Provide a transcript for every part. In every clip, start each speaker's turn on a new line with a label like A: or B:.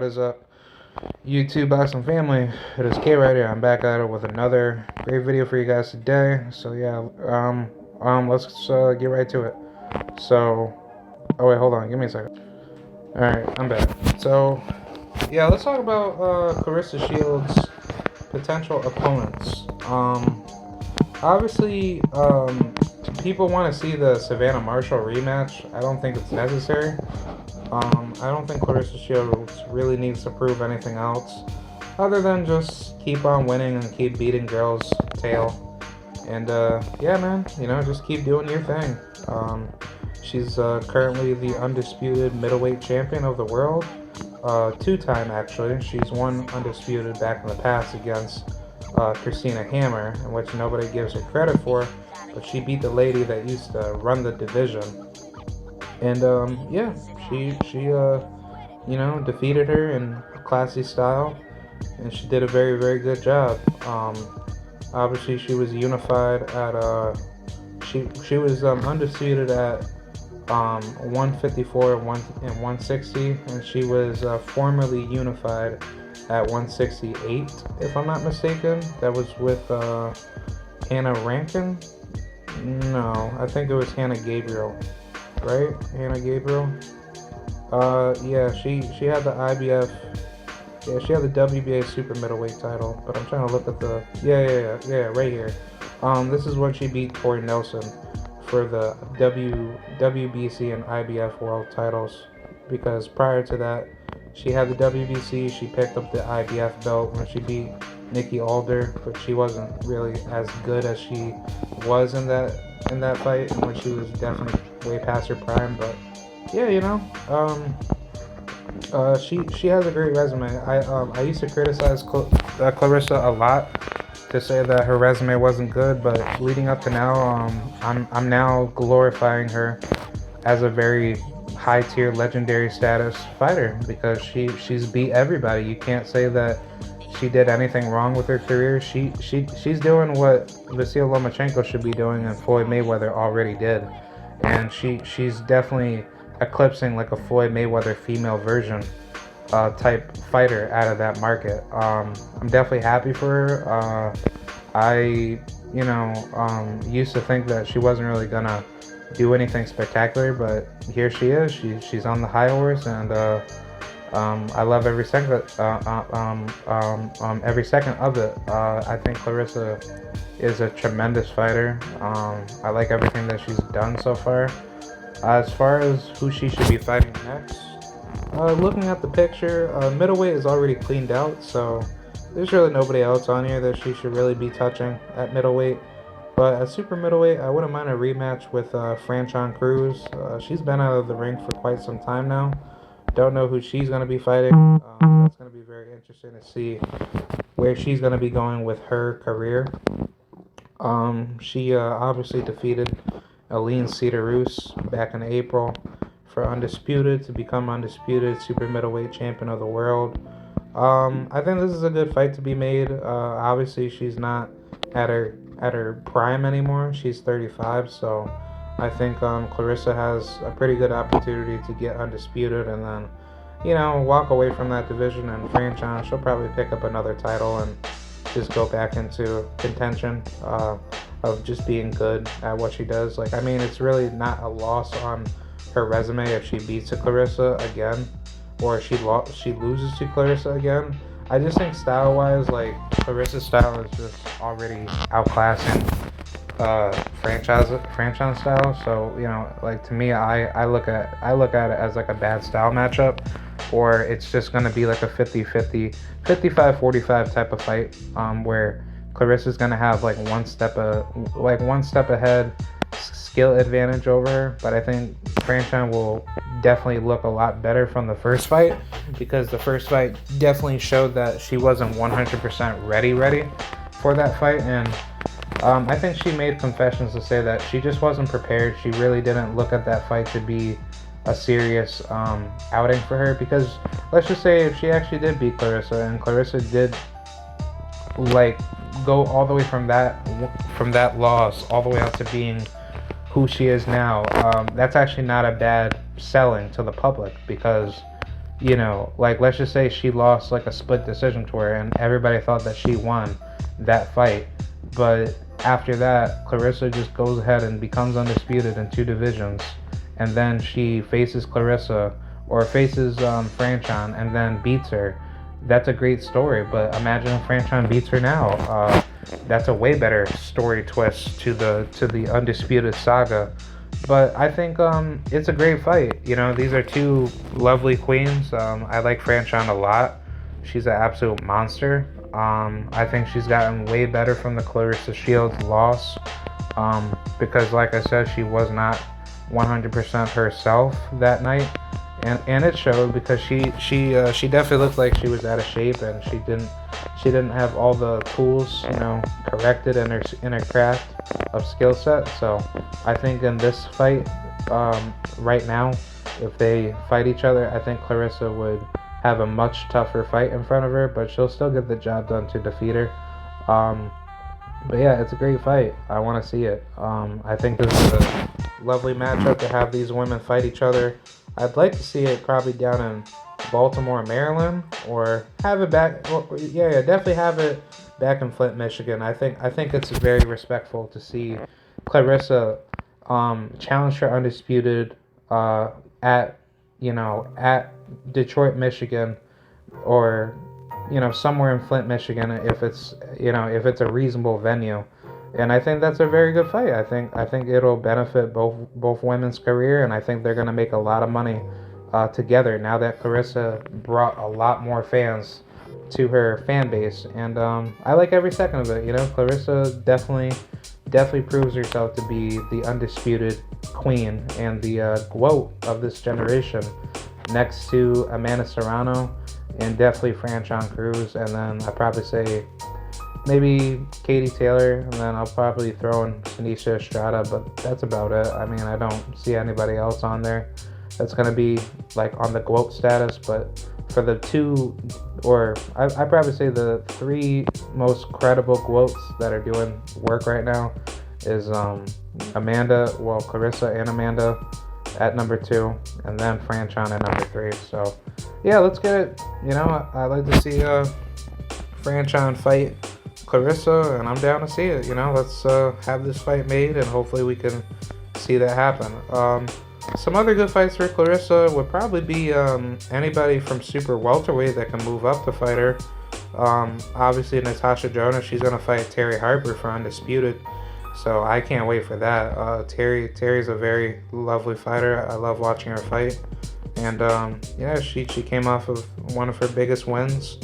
A: What is up, YouTube boxing family? It is K right here. I'm back at it with another great video for you guys today. So yeah, let's get right to it. So, oh wait, hold on, give me a second. All right, I'm back. So yeah, let's talk about Claressa Shields' potential opponents. Obviously, people want to see the Savannah Marshall rematch. I don't think it's necessary. I don't think Claressa Shields really needs to prove anything else other than just keep on winning and keep beating girls' tail. And yeah, man, just keep doing your thing. She's currently the undisputed middleweight champion of the world. Two-time, actually. She's won undisputed back in the past against Christina Hammer, in which nobody gives her credit for, but she beat the lady that used to run the division. And yeah, she defeated her in a classy style, and she did a very, very good job. Obviously, she was unified at she was undisputed at 154 and 160, and she was formerly unified at 168, if I'm not mistaken. That was with Hannah Rankin. No, I think it was Hannah Gabriel. Right? Hannah Gabriel? Yeah, she had the IBF. Yeah, she had the WBA super middleweight title, but I'm trying to look at the yeah, right here. This is when she beat Tori Nelson for the WBC and IBF world titles, because prior to that, she had the WBC. She picked up the IBF belt when she beat Nikki Alder, but she wasn't really as good as she was in that fight, and when she was definitely way past her prime. But yeah, she has a great resume. I used to criticize Claressa a lot, to say that her resume wasn't good, but leading up to now, I'm now glorifying her as a very high tier legendary status fighter, because she's beat everybody. You can't say that she did anything wrong with her career. She's doing what Vasyl Lomachenko should be doing and Floyd Mayweather already did, and she's definitely eclipsing like a Floyd Mayweather female version type fighter out of that market. I'm definitely happy for her. I used to think that she wasn't really gonna do anything spectacular, but here she is. She's on the high horse, and I love every second of it. I think Claressa is a tremendous fighter. I like everything that she's done so far. As far as who she should be fighting next, looking at the picture, middleweight is already cleaned out, so there's really nobody else on here that she should really be touching at middleweight. But at super middleweight, I wouldn't mind a rematch with Franchon Cruz. She's been out of the ring for quite some time now. Don't know who she's going to be fighting. That's going to be very interesting to see where she's going to be going with her career. She obviously defeated Aline Cedar-Roos back in April for undisputed to become undisputed super middleweight champion of the world. I think this is a good fight to be made. Obviously, she's not at her prime anymore. She's 35, so I think Claressa has a pretty good opportunity to get undisputed and then, walk away from that division. And Franchon, she'll probably pick up another title and just go back into contention of just being good at what she does. Like, I mean, it's really not a loss on her resume if she beats a Claressa again, or if she loses to Claressa again. I just think style-wise, like, Claressa's style is just already outclassing Franchon style. So, like, to me, I look at it as like a bad style matchup, or it's just gonna be like a 50-50, 55-45 type of fight, where Claressa's gonna have like one step ahead skill advantage over her. But I think Franchon will definitely look a lot better from the first fight, because the first fight definitely showed that she wasn't 100% ready for that fight. And I think she made confessions to say that she just wasn't prepared. She really didn't look at that fight to be a serious outing for her, because let's just say if she actually did beat Claressa, and Claressa did like go all the way from that loss all the way out to being who she is now, that's actually not a bad selling to the public, because like let's just say she lost like a split decision to her, and everybody thought that she won that fight. But after that, Claressa just goes ahead and becomes undisputed in two divisions, and then she faces Claressa or faces Franchon and then beats her. That's a great story. But imagine if Franchon beats her now. That's a way better story twist to the undisputed saga. But I think it's a great fight. These are two lovely queens. I like Franchon a lot. She's an absolute monster. I think she's gotten way better from the Claressa Shields loss, because, like I said, she was not 100% herself that night, and it showed because she definitely looked like she was out of shape, and she didn't have all the tools corrected in her craft of skill set. So I think in this fight, right now, if they fight each other, I think Claressa would have a much tougher fight in front of her, but she'll still get the job done to defeat her. Um, but yeah, it's a great fight. I want to see it. I think this is a lovely matchup to have these women fight each other. I'd like to see it probably down in Baltimore, Maryland, or have it back. Well, yeah, definitely have it back in Flint, Michigan. I think it's very respectful to see Claressa challenge her undisputed at at Detroit, Michigan, or somewhere in Flint, Michigan, if it's a reasonable venue. And I think that's a very good fight. I think it'll benefit both women's career, and I think they're gonna make a lot of money together now that Claressa brought a lot more fans to her fan base, and I like every second of it. Claressa definitely proves herself to be the undisputed queen and the GOAT of this generation, next to Amanda Serrano and definitely Franchon Cruz, and then I'd probably say maybe Katie Taylor, and then I'll probably throw in Tanisha Estrada, but that's about it. I mean, I don't see anybody else on there that's going to be like on the GOAT status, but for the two, or I probably say the three most credible GOATs that are doing work right now is Claressa and Amanda at number 2, and then Franchon at number 3. So yeah, let's get it. I'd like to see Franchon fight Claressa, and I'm down to see it. Let's have this fight made, and hopefully we can see that happen. Some other good fights for Claressa would probably be anybody from super welterweight that can move up to fight her. Obviously Natasha Jonas, she's gonna fight Terry Harper for undisputed, so I can't wait for that. Terry's a very lovely fighter. I love watching her fight, and yeah, she came off of one of her biggest wins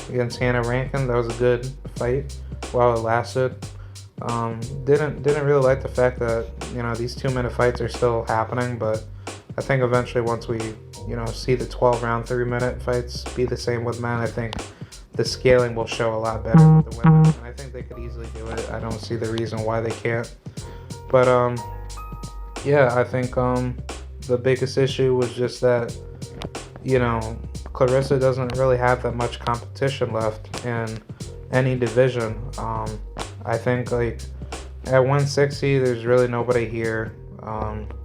A: against Hannah Rankin. That was a good fight while it lasted. Didn't really like the fact that these 2-minute fights are still happening, but I think eventually once we see the 12-round 3-minute fights be the same with men, I think the scaling will show a lot better with the women, and I think they could easily do it. I don't see the reason why they can't. But yeah, I think the biggest issue was just that Claressa doesn't really have that much competition left in any division. I think like at 160, there's really nobody here.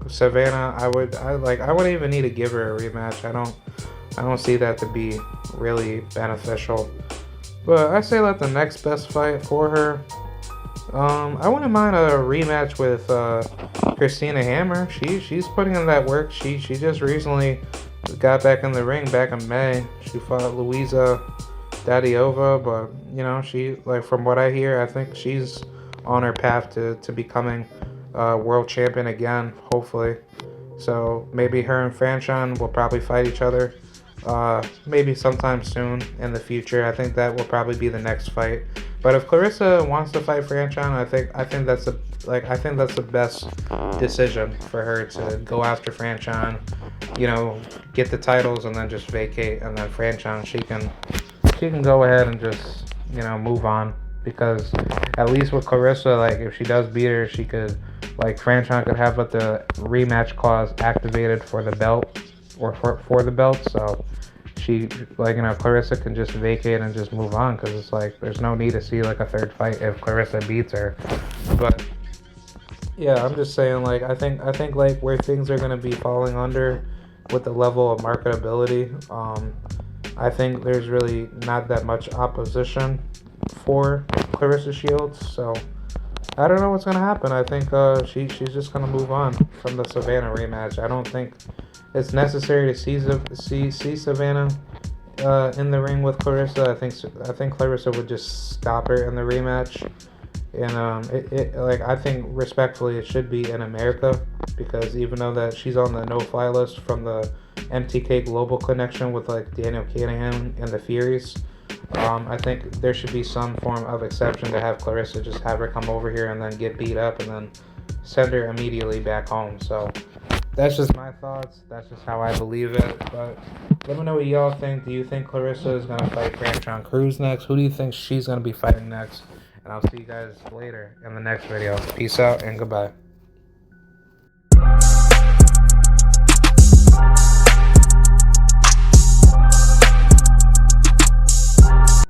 A: Savannah, I wouldn't even need to give her a rematch. I don't see that to be really beneficial. But I say let the next best fight for her. I wouldn't mind a rematch with Christina Hammer. She's putting in that work. She just recently got back in the ring back in May. She fought Luisa Dadiova, but she, like, from what I hear, I think she's on her path to becoming world champion again, hopefully. So maybe her and Franchon will probably fight each other maybe sometime soon in the future. I think that will probably be the next fight. But if Claressa wants to fight Franchon, I think that's the best decision for her, to go after Franchon, get the titles and then just vacate, and then Franchon, she can go ahead and just move on, because at least with Claressa, like, if she does beat her, she could, like, Franchon could have the rematch clause activated for the belt, or for the belt, so she, like, Claressa can just vacate and just move on, because it's like there's no need to see like a third fight if Claressa beats her. But yeah, I'm just saying, like, I think like where things are gonna be falling under with the level of marketability. I think there's really not that much opposition for Claressa Shields, so I don't know what's gonna happen. I think she's just gonna move on from the Savannah rematch. I don't think it's necessary to see Savannah in the ring with Claressa. I think Claressa would just stop her in the rematch, and like I think respectfully it should be in America, because even though that she's on the no-fly list from the MTK Global Connection with like Daniel Canahan and the Furies. I think there should be some form of exception to have Claressa just have her come over here and then get beat up and then send her immediately back home. So that's just my thoughts. That's just how I believe it. But let me know what y'all think. Do you think Claressa is gonna fight Franchon Cruz next? Who do you think she's gonna be fighting next? And I'll see you guys later in the next video. Peace out and goodbye.